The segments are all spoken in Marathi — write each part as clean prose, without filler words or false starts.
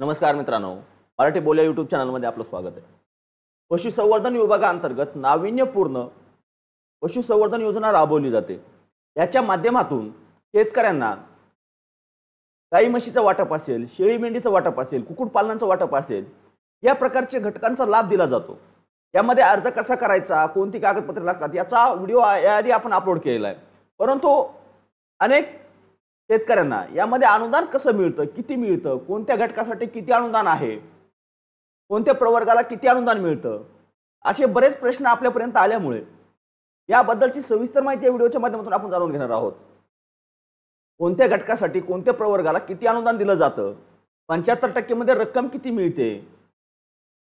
नमस्कार मित्रांनो, मराठी बोल्या यूट्यूब चॅनलमध्ये आपलं स्वागत आहे। पशुसंवर्धन विभागाअंतर्गत नाविन्यपूर्ण पशुसंवर्धन योजना राबवली जाते। याच्या माध्यमातून शेतकऱ्यांना गाई म्हशीचं वाटप असेल, शेळी मेंढीचं वाटप असेल, कुक्कुटपालनाचं वाटप असेल, या प्रकारचे घटकांचा लाभ दिला जातो। यामध्ये अर्ज कसा करायचा, कोणती कागदपत्रे लागतात याचा व्हिडिओ याआधी आपण अपलोड केलेला आहे। परंतु अनेक शेतकऱ्यांना यामध्ये अनुदान कसं मिळतं, किती मिळतं, कोणत्या घटकासाठी किती अनुदान आहे, कोणत्या प्रवर्गाला किती अनुदान मिळतं, असे बरेच प्रश्न आपल्यापर्यंत आल्यामुळे याबद्दलची सविस्तर माहिती या व्हिडिओच्या माध्यमातून आपण जाणून घेणार आहोत। कोणत्या घटकासाठी कोणत्या प्रवर्गाला किती अनुदान दिलं जातं, 75% मध्ये रक्कम किती मिळते,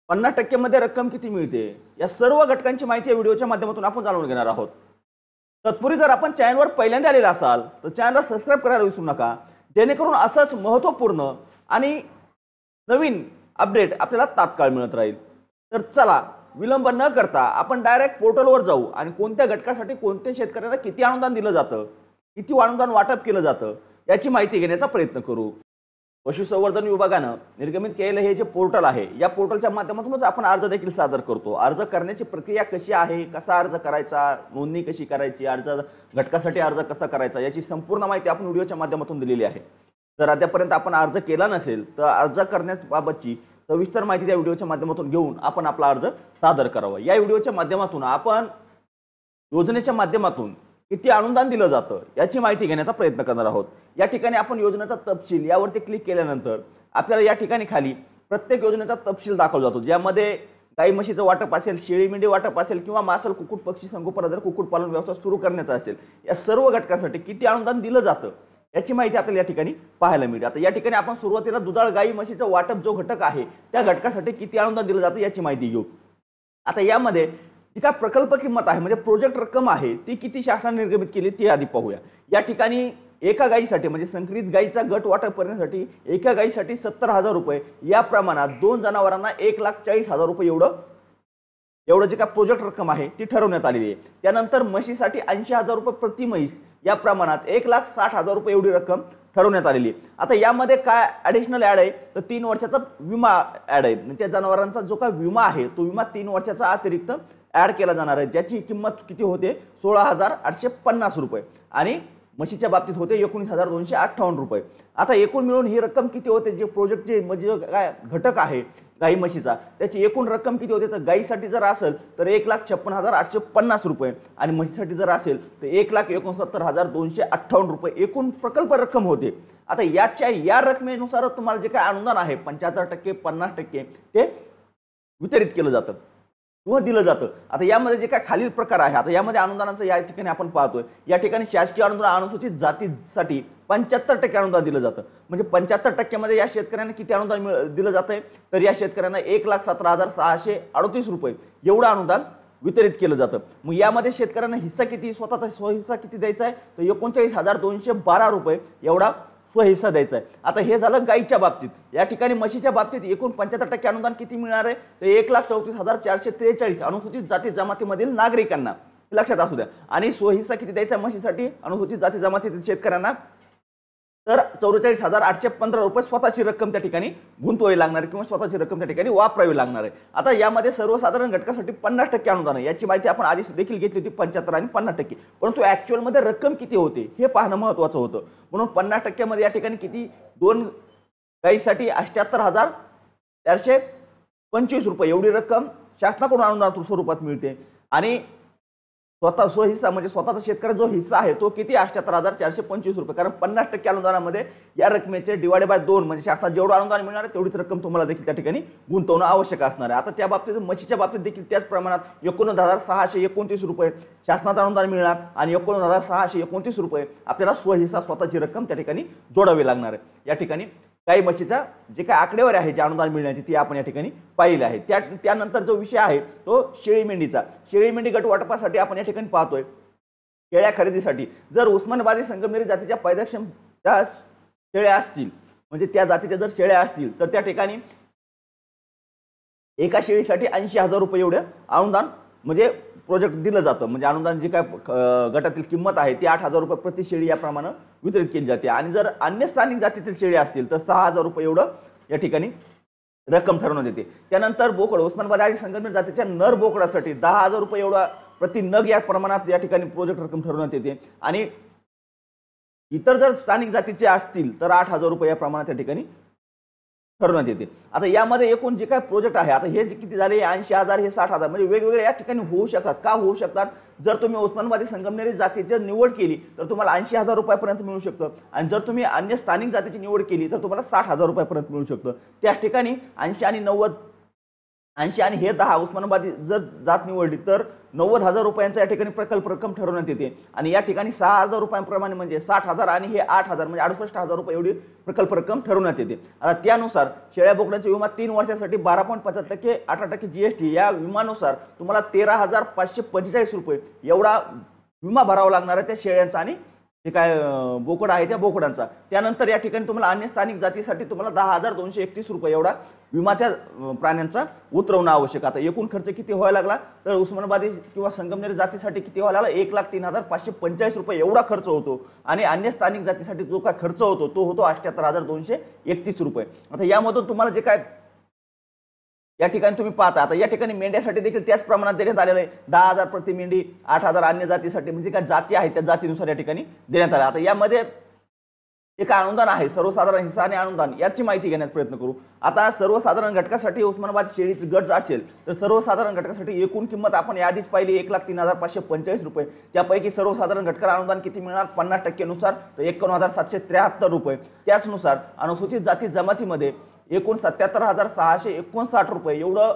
50% मध्ये रक्कम किती मिळते, या सर्व घटकांची माहिती या व्हिडिओच्या माध्यमातून आपण जाणून घेणार आहोत। तत्पूर्वी जर आपण चॅनलवर पहिल्यांदा आलेला असाल तर चॅनलला सबस्क्राइब करायला विसरू नका, जेणेकरून असंच महत्त्वपूर्ण आणि नवीन अपडेट आपल्याला तात्काळ मिळत राहील। तर चला विलंब न करता आपण डायरेक्ट पोर्टलवर जाऊ आणि कोणत्या घटकासाठी कोणत्या शेतकऱ्यांना किती अनुदान दिलं जातं, किती अनुदान वाटप केलं जातं याची माहिती घेण्याचा प्रयत्न करू। पशुसंवर्धन विभागानं निर्गमित केलेलं हे जे पोर्टल आहे, या पोर्टलच्या माध्यमातूनच आपण अर्ज देखील सादर करतो। अर्ज करण्याची प्रक्रिया कशी आहे, कसा अर्ज करायचा, नोंदणी कशी करायची, अर्ज घटकासाठी अर्ज कसा करायचा याची संपूर्ण माहिती आपण व्हिडिओच्या माध्यमातून दिलेली आहे। जर अद्यापर्यंत आपण अर्ज केला नसेल तर अर्ज करण्याबाबतची सविस्तर माहिती त्या व्हिडिओच्या माध्यमातून घेऊन आपण आपला अर्ज सादर करावा। या व्हिडिओच्या माध्यमातून आपण योजनेच्या माध्यमातून किती अनुदान दिलं जातं याची माहिती घेण्याचा प्रयत्न करणार आहोत। या ठिकाणी आपण योजनेचा तपशील यावरती क्लिक केल्यानंतर आपल्याला या ठिकाणी खाली प्रत्येक योजनेचा तपशील दाखवला जातो, ज्यामध्ये गाई म्हशीचं वाटप असेल, शेळी मेंढी वाटप असेल किंवा मासल कुक्कुट पक्षी संगोपन आधारित कुक्कुटपालन व्यवसाय सुरू करण्याचा असेल, या सर्व घटकांसाठी किती अनुदान दिलं जातं याची माहिती आपल्याला या ठिकाणी पाहायला मिळते। आता या ठिकाणी आपण सुरुवातीला दुधाळ गाई म्हशीचं वाटप जो घटक आहे त्या घटकासाठी किती अनुदान दिलं जातं याची माहिती घेऊ। आता यामध्ये जी काय प्रकल्प किंमत आहे म्हणजे प्रोजेक्ट रक्कम आहे ती किती शासनाने निर्गमित केली ती आधी पाहूया। या ठिकाणी एका गायीसाठी म्हणजे संकरित गायीचा गट वाटप करण्यासाठी एका गायीसाठी 70,000 रुपये या प्रमाणात, 2 जनावरांना 1,40,000 रुपये एवढं जे काय प्रोजेक्ट रक्कम आहे ती ठरवण्यात आलेली आहे। त्यानंतर म्हशीसाठी 80,000 रुपये प्रति म्हैस या प्रमाणात 1,60,000 रुपये एवढी रक्कम ठरवण्यात आलेली आहे। आता यामध्ये काय ॲडिशनल ॲड आहे तर 3 वर्षाचा विमा ॲड आहे। त्या जनावरांचा जो काय विमा आहे तो विमा 3 वर्षाचा अतिरिक्त ॲड केला जाणार आहे, ज्याची किंमत किती होते 16,850 रुपये आणि म्हशीच्या बाबतीत होते 19,258 रुपये। आता एकूण मिळून ही रक्कम किती होते, जे प्रोजेक्टचे म्हणजे काय घटक आहे गाई म्हशीचा त्याची एकूण रक्कम किती होते, तर गाईसाठी जर असेल तर 1,56,850 रुपये आणि म्हशीसाठी जर असेल तर 1,69,258 रुपये एकूण प्रकल्प रक्कम होते। आता या रकमेनुसार तुम्हाला जे काय अनुदान आहे 75%, 50% ते वितरित केलं जातं किंवा दिलं जातं। आता यामध्ये जे काय खालील प्रकार आहे, आता यामध्ये अनुदानाचं या ठिकाणी आपण पाहतोय, या ठिकाणी शासकीय अनुदान अनुसूचित जातीसाठी 75% अनुदान दिलं जातं। म्हणजे 75% मध्ये या शेतकऱ्यांना किती अनुदान दिलं जातंय तर या शेतकऱ्यांना 1,17,638 रुपये एवढं अनुदान वितरित केलं जातं। मग यामध्ये शेतकऱ्यांना हिस्सा किती, स्वतःचा स्वहिस्सा किती द्यायचा आहे तर 39,212 रुपये एवढा स्वहिस्सा द्यायचा आहे। आता हे झालं गाईच्या बाबतीत। या ठिकाणी म्हशीच्या बाबतीत एकूण 75% अनुदान किती मिळणार आहे तर 1,34,443 अनुसूचित जाती जमातीमधील नागरिकांना, लक्षात असू द्या। आणि स्वहिस्सा किती द्यायचा म्हशीसाठी अनुसूचित जाती जमातीतील शेतकऱ्यांना तर 44,815 रुपये स्वतःची रक्कम त्या ठिकाणी गुंतवावी लागणार किंवा स्वतःची रक्कम त्या ठिकाणी वापरावी लागणार आहे। आता यामध्ये सर्वसाधारण घटकासाठी 50% अनुदान आहे, याची माहिती आपण आधी देखील घेतली होती 75 आणि 50%, परंतु ऍक्च्युअल मध्ये रक्कम किती होते हे पाहणं महत्त्वाचं होतं। म्हणून 50% मध्ये या ठिकाणी किती, 2 गाईसाठी 78,425 रुपये एवढी रक्कम शासनाकडून अनुदान स्वरूपात मिळते आणि स्वतः स्वहिस्सा म्हणजे स्वतःचा शेतकरी जो हिस्सा आहे तो किती 78,425 रुपये, कारण 50% अनुदानामध्ये या रकमेचे डिवाइडेड बाय 2 म्हणजे शासनात जेवढं अनुदान मिळणार आहे तेवढीच रक्कम तुम्हाला देखील त्या ठिकाणी गुंतवणं आवश्यक असणार आहे। आता त्या बाबतीत म्हशीच्या बाबतीत देखील त्याच प्रमाणात 19,629 रुपये शासनाचं अनुदान मिळणार आणि 19,629 रुपये आपल्याला स्वहिस्सा स्वतःची रक्कम त्या ठिकाणी जोडावी लागणार आहे। या ठिकाणी गाई म्हशीचा जे काय आकडेवारी आहे जे अनुदान मिळण्याची ती आपण या ठिकाणी पाहिली आहे। त्यानंतर जो विषय आहे तो शेळी मेंढीचा। शेळी मेंढी गट वाटपासाठी आपण या ठिकाणी पाहतोय शेळ्या खरेदीसाठी जर उस्मानाबादी संगमनेरी जातीच्या पैदाक्षम त्या शेळ्या असतील म्हणजे त्या जातीच्या जर शेळ्या असतील तर त्या ठिकाणी एका शेळीसाठी 80,000 रुपये एवढे अनुदान म्हणजे प्रोजेक्ट दिलं जातं। म्हणजे अनुदान जी काय गटातील किंमत आहे ती 8,000 रुपये प्रति शेळी याप्रमाणे वितरित केली जाते। आणि जर अन्य स्थानिक जातीतील शेळी असतील तर 6,000 रुपये एवढं या ठिकाणी रक्कम ठरवण्यात येते। त्यानंतर बोकड उस्मानाबाद आणि संगमनेर जातीच्या नर बोकडासाठी 10,000 रुपये एवढा प्रति नग या प्रमाणात या ठिकाणी प्रोजेक्ट रक्कम ठरवण्यात येते आणि इतर जर स्थानिक जातीचे असतील तर 8,000 रुपये या प्रमाणात या ठिकाणी ठरवण्यात येते। आता यामध्ये एकूण जे काय प्रोजेक्ट आहे, आता हे किती झाले 80,000 हे 60,000 म्हणजे वेगवेगळे या ठिकाणी होऊ शकतात। का होऊ शकतात? जर तुम्ही उस्मानाबादी संगमनेरी जातीची निवड केली तर तुम्हाला 80,000 रुपयापर्यंत मिळू शकतं आणि जर तुम्ही अन्य स्थानिक जातीची निवड केली तर तुम्हाला 60,000 रुपयापर्यंत मिळू शकतं। त्याच ठिकाणी 80 आणि 90 80 आणि हे 10 उस्मानाबादी जर जात निवडली तर 90,000 रुपयांचा या ठिकाणी प्रकल्प रक्कम ठरवण्यात येते आणि या ठिकाणी 6,000 रुपयांप्रमाणे म्हणजे 60,000 आणि हे 8,000 म्हणजे 68,000 रुपये एवढी प्रकल्प रक्कम ठरवण्यात येते। आता त्यानुसार शेळ्या बोकडांचा विमा 3 वर्षासाठी 12.75% 18% GST या विमानुसार तुम्हाला 13,545 रुपये एवढा विमा भरावा लागणार आहे त्या शेळ्यांचा आणि जे काय बोकड आहे त्या बोकडांचा। त्यानंतर या ठिकाणी तुम्हाला अन्य स्थानिक जातीसाठी तुम्हाला 10,231 रुपये एवढा विमा त्या प्राण्यांचा उतरवणं आवश्यक। आता एकूण खर्च किती व्हायला लागला तर उस्मानाबादी किंवा संगमनेर जातीसाठी किती व्हायला लागला 1,03,545 रुपये एवढा खर्च होतो आणि अन्य स्थानिक जातीसाठी जो काय खर्च होतो तो होतो 78,231 रुपये। आता यामधून तुम्हाला जे काय या ठिकाणी तुम्ही पाहता, आता या ठिकाणी मेंढ्यासाठी देखील त्याच प्रमाणात देण्यात आलेलं आहे 10,000 प्रति मेंढी, 8,000 अन्य जातीसाठी म्हणजे काय जाती आहेत त्या जातीनुसार या ठिकाणी देण्यात आलं। आता यामध्ये एक अनुदान आहे सर्वसाधारण हिस्सा आणि अनुदान याची माहिती घेण्याचा प्रयत्न करू। आता सर्वसाधारण घटकासाठी उस्मानाबाद शेळीची गट असेल तर सर्वसाधारण घटकासाठी एकूण किंमत आपण यादीच पाहिली 1,03,545 रुपये। त्यापैकी सर्वसाधारण घटकाला अनुदान किती मिळणार 50% नुसार तर 51,773 रुपये। त्याचनुसार अनुसूचित जाती जमातीमध्ये एकूण 77,659 रुपये एवढं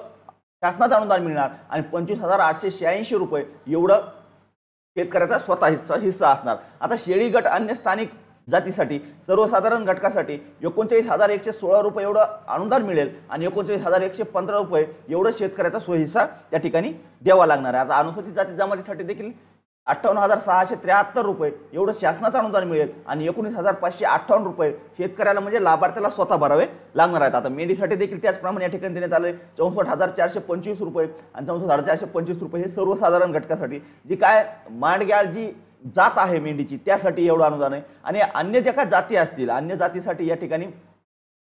शासनाचं अनुदान मिळणार आणि 25,886 रुपये एवढं शेतकऱ्याचा स्वतः हिस्सा असणार। आता शेळी गट अन्य स्थानिक जातीसाठी सर्वसाधारण घटकासाठी 39,116 रुपये एवढं अनुदान मिळेल आणि 39,115 रुपये एवढं शेतकऱ्याचा स्वहिस्सा त्या ठिकाणी द्यावा लागणार आहे। आता अनुसूचित जाती जमातीसाठी देखील 58,673 रुपये एवढं शासनाचं अनुदान मिळेल आणि 19,558 रुपये शेतकऱ्याला म्हणजे लाभार्थ्याला स्वतः भरावे लागणार आहेत। आता मेंढीसाठी देखील त्याचप्रमाणे या ठिकाणी देण्यात आले 64,425 रुपये आणि 64,425 रुपये हे सर्वसाधारण घटकासाठी जी काय मांडग्याळ जी जात आहे मेंढीची त्यासाठी एवढं अनुदान आहे आणि अन्य ज्या काय जाती असतील अन्य जातीसाठी या ठिकाणी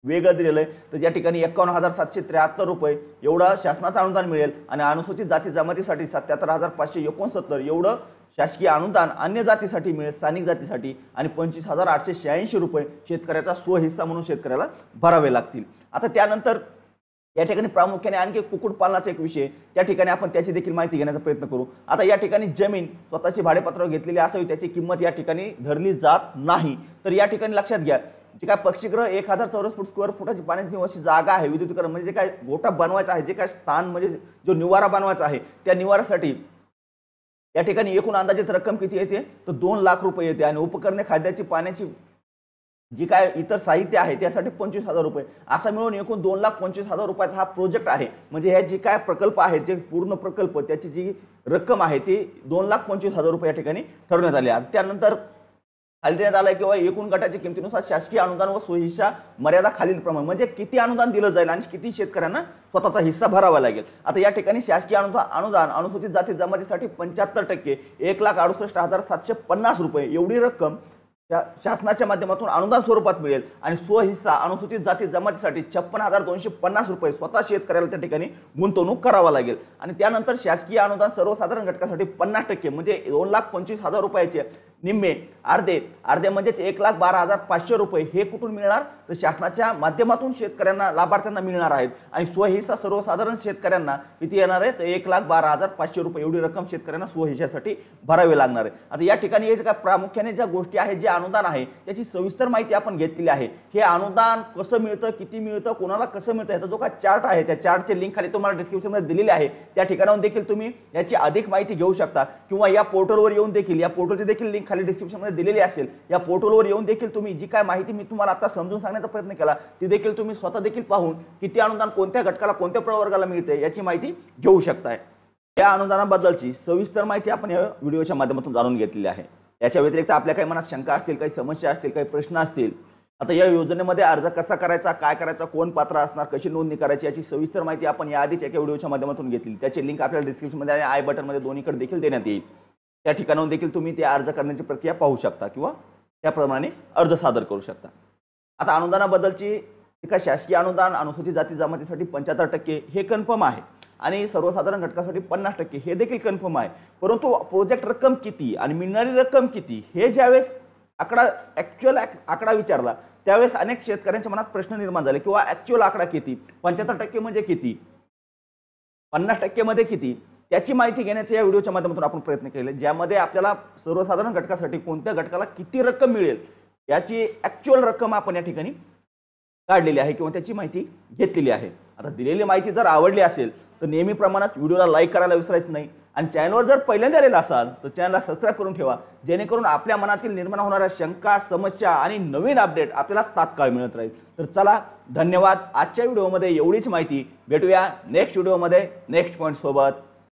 वेगळं दिलेलं आहे तर या ठिकाणी 51,773 रुपये एवढं शासनाचं अनुदान मिळेल आणि अनुसूचित जाती जमातीसाठी 77,569 एवढं शासकीय अनुदान अन्य जातीसाठी मिळेल स्थानिक जातीसाठी आणि 25,886 रुपये शेतकऱ्याचा स्वहिस्सा म्हणून शेतकऱ्याला भरावे लागतील। आता त्यानंतर या ठिकाणी प्रामुख्याने आणखी कुक्कुटपालनाचा एक विषय त्या ठिकाणी आपण त्याची देखील माहिती घेण्याचा प्रयत्न करू। आता या ठिकाणी जमीन स्वतःची भाडेपत्रावर घेतलेली असावी त्याची किंमत या ठिकाणी धरली जात नाही। तर या ठिकाणी लक्षात घ्या जे काय पक्षीगृह 1,000 चौरस फूट स्क्वेअर फुटाची पाण्याची निवासी जागा आहे विद्युतीकरण म्हणजे जे काय गोठा बनवायचा आहे जे काय स्थान म्हणजे जो निवारा बनवायचा आहे त्या निवारासाठी या ठिकाणी एकूण अंदाजित रक्कम किती येते तर 2 लाख रुपये येते आणि उपकरणे खाद्याची पाण्याची जी काय इतर साहित्य आहे त्यासाठी 25,000 रुपये असा मिळून एकूण 2,25,000 रुपयाचा हा प्रोजेक्ट आहे। म्हणजे हे जे काय प्रकल्प आहे जे पूर्ण प्रकल्प त्याची जी रक्कम आहे ती 2,25,000 रुपये या ठिकाणी ठरवण्यात आली आहे। त्यानंतर खाली देण्यात आलं किंवा एकूण गटाच्या किमतीनुसार शासकीय अनुदान व स्वहिस्सा मर्यादा खालीलप्रमाणे म्हणजे किती अनुदान दिलं जाईल आणि किती शेतकऱ्यांना स्वतःचा हिस्सा भरावा लागेल। आता या ठिकाणी शासकीय अनुदान अनुसूचित जाती जमातीसाठी 75% 1,68,750 रुपये एवढी रक्कम शासनाच्या माध्यमातून अनुदान स्वरूपात मिळेल आणि स्वहिस्सा अनुसूचित जाती जमातीसाठी 56,250 रुपये स्वतः शेतकऱ्याला त्या ठिकाणी गुंतवणूक करावा लागेल। आणि त्यानंतर शासकीय अनुदान सर्वसाधारण घटकासाठी 50% म्हणजे 2,25,000 रुपयाचे निम्मे अर्धे म्हणजेच 1,12,500 रुपये हे कुठून मिळणार तर शासनाच्या माध्यमातून शेतकऱ्यांना लाभार्थ्यांना मिळणार आहेत आणि स्वहिस्सा सर्वसाधारण शेतकऱ्यांना किती येणार आहे तर 1,12,500 रुपये एवढी रक्कम शेतकऱ्यांना स्वहिस्सासाठी भरावी लागणार आहे। आता या ठिकाणी प्रामुख्याने ज्या गोष्टी आहेत जे अनुदान आहे त्याची सविस्तर माहिती आपण घेतलेली आहे। हे अनुदान कसं मिळतं किती मिळतं कोणाला कसं मिळतं याचा जो काय चार्ट आहे त्या चार्टचे लिंक खाली तुम्हाला डिस्क्रिप्शनमध्ये दिलेली आहे त्या ठिकाणाहून देखील तुम्ही याची अधिक माहिती घेऊ शकता किंवा या पोर्टलवर येऊन देखील या पोर्टलची देखील लिंक खाली डिस्क्रिप्शनमध्ये दिलेली असेल या पोर्टलवर येऊन देखील तुम्ही जी काय माहिती मी तुम्हाला आता समजून सांगण्याचा प्रयत्न केला ती देखील तुम्ही स्वतः देखील पाहून किती अनुदान कोणत्या घटकाला कोणत्या प्रवर्गाला मिळते याची माहिती घेऊ शकताय। या अनुदानाबद्दलची सविस्तर माहिती आपण या व्हिडिओच्या माध्यमातून जाणून घेतलेली आहे। याच्या व्यतिरिक्त आपल्या काही मनात शंका असतील काही समस्या असतील काही प्रश्न असतील आता या योजनेमध्ये अर्ज कसा करायचा काय करायचा कोण पात्र असणार कशी नोंदणी करायची याची सविस्तर माहिती आपण या आधीच एका व्हिडिओच्या माध्यमातून घेतली त्याची लिंक आपल्याला डिस्क्रिप्शनमध्ये आणि आय बटनमध्ये दोन्हीकडे देखील देण्यात येईल। त्या ठिकाणाहून देखील तुम्ही ते अर्ज करण्याची प्रक्रिया पाहू शकता किंवा त्याप्रमाणे अर्ज सादर करू शकता। आता अनुदानाबद्दलची एका शासकीय अनुदान अनुसूचित जाती जमातीसाठी 75% हे कन्फर्म आहे आणि सर्वसाधारण घटकासाठी 50% हे देखील कन्फर्म आहे. परंतु प्रोजेक्ट रक्कम किती आणि मिळणारी रक्कम किती हे ज्यावेळेस ॲक्च्युअल आकडा विचारला त्यावेळेस अनेक शेतकऱ्यांच्या मनात प्रश्न निर्माण झाले किंवा ॲक्च्युअल आकडा किती, 75% म्हणजे किती, 50% मध्ये किती, त्याची माहिती घेण्याचा या व्हिडिओच्या माध्यमातून आपण प्रयत्न केले, ज्यामध्ये आपल्याला सर्वसाधारण घटकासाठी कोणत्या घटकाला किती रक्कम मिळेल याची ॲक्च्युअल रक्कम आपण या ठिकाणी काढलेली आहे किंवा त्याची माहिती घेतलेली आहे. आता दिलेली माहिती जर आवडली असेल तर नेहमीप्रमाणेच व्हिडिओला लाईक करायला विसरायचं नाही आणि चॅनलवर जर पहिल्यांदा आलेला असाल तर चॅनलला सबस्क्राईब करून ठेवा, जेणेकरून आपल्या मनातील निर्माण होणाऱ्या शंका, समस्या आणि नवीन अपडेट आपल्याला तात्काळ मिळत राहील. तर चला, धन्यवाद. आजच्या व्हिडिओमध्ये एवढीच माहिती. भेटूया नेक्स्ट व्हिडिओमध्ये नेक्स्ट पॉईंट सोबत.